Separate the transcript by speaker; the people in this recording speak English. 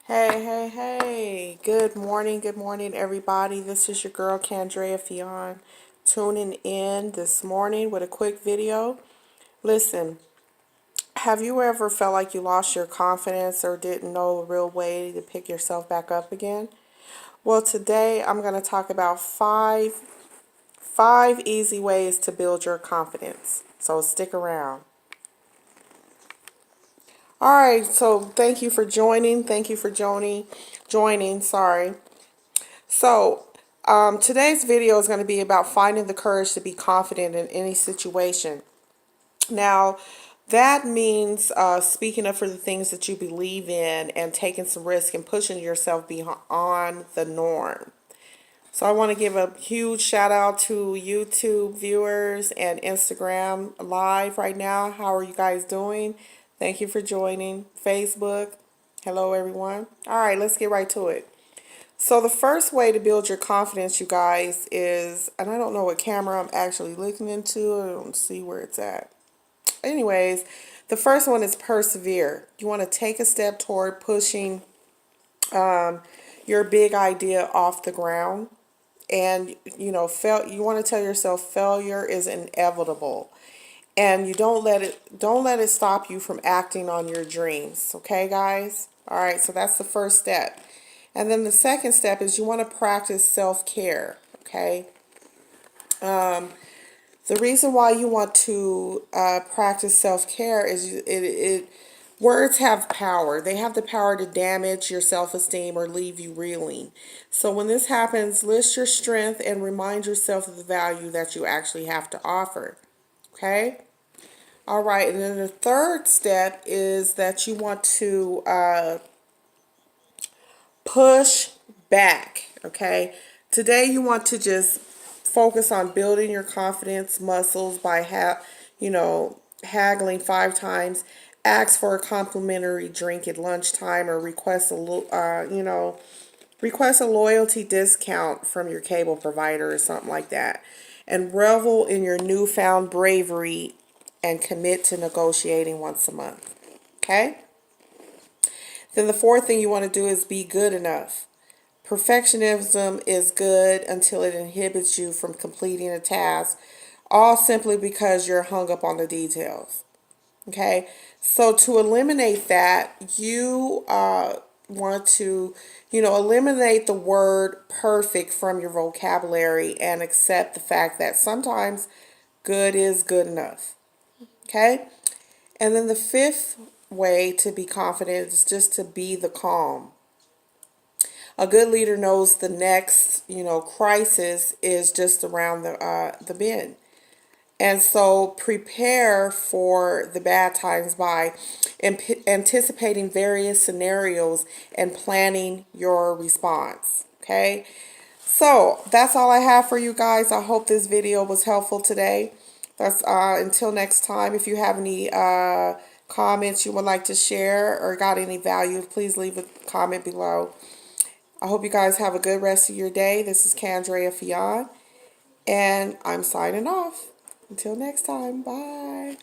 Speaker 1: Hey. Good morning, everybody. This is your girl, Candrea Fion, tuning in this morning with a quick video. Listen, have you ever felt like you lost your confidence or didn't know a real way to pick yourself back up again? Well, today I'm going to talk about five easy ways to build your confidence. So stick around. All right, so thank you for joining. Joining, sorry. So, today's video is going to be about finding the courage to be confident in any situation. Now, that means speaking up for the things that you believe in and taking some risk and pushing yourself beyond the norm. So I want to give a huge shout out to YouTube viewers and Instagram live right now. How are you guys doing? Thank you for joining. Facebook. Hello, everyone. All right, let's get right to it. So the first way to build your confidence, you guys, is, and I don't know what camera I'm actually looking into. I don't see where it's at. Anyways, the first one is persevere. You want to take a step toward pushing your big idea off the ground. And, you want to tell yourself failure is inevitable. And you don't let it stop you from acting on your dreams. Okay, guys? All right, so that's the first step. And then the second step is you want to practice self-care, okay? The reason why you want to practice self-care is words have power. They have the power to damage your self-esteem or leave you reeling. So when this happens, list your strength and remind yourself of the value that you actually have to offer, okay? All right, and then the third step is that you want to push back, okay? Today you want to just focus on building your confidence muscles by haggling 5 times, ask for a complimentary drink at lunchtime, or request a loyalty discount from your cable provider or something like that, and revel in your newfound bravery and commit to negotiating once a month. Okay? Then the fourth thing you want to do is be good enough. Perfectionism is good until it inhibits you from completing a task, all simply because you're hung up on the details. Okay? So to eliminate that, you want to, eliminate the word perfect from your vocabulary and accept the fact that sometimes good is good enough. Okay? And then the fifth way to be confident is just to be the calm. A good leader knows the next, crisis is just around the bend. And so prepare for the bad times by anticipating various scenarios and planning your response. Okay? So that's all I have for you guys. I hope this video was helpful today. That's until next time. If you have any comments you would like to share or got any value, please leave a comment below. I hope you guys have a good rest of your day. This is Candrea Fion, and I'm signing off. Until next time, bye.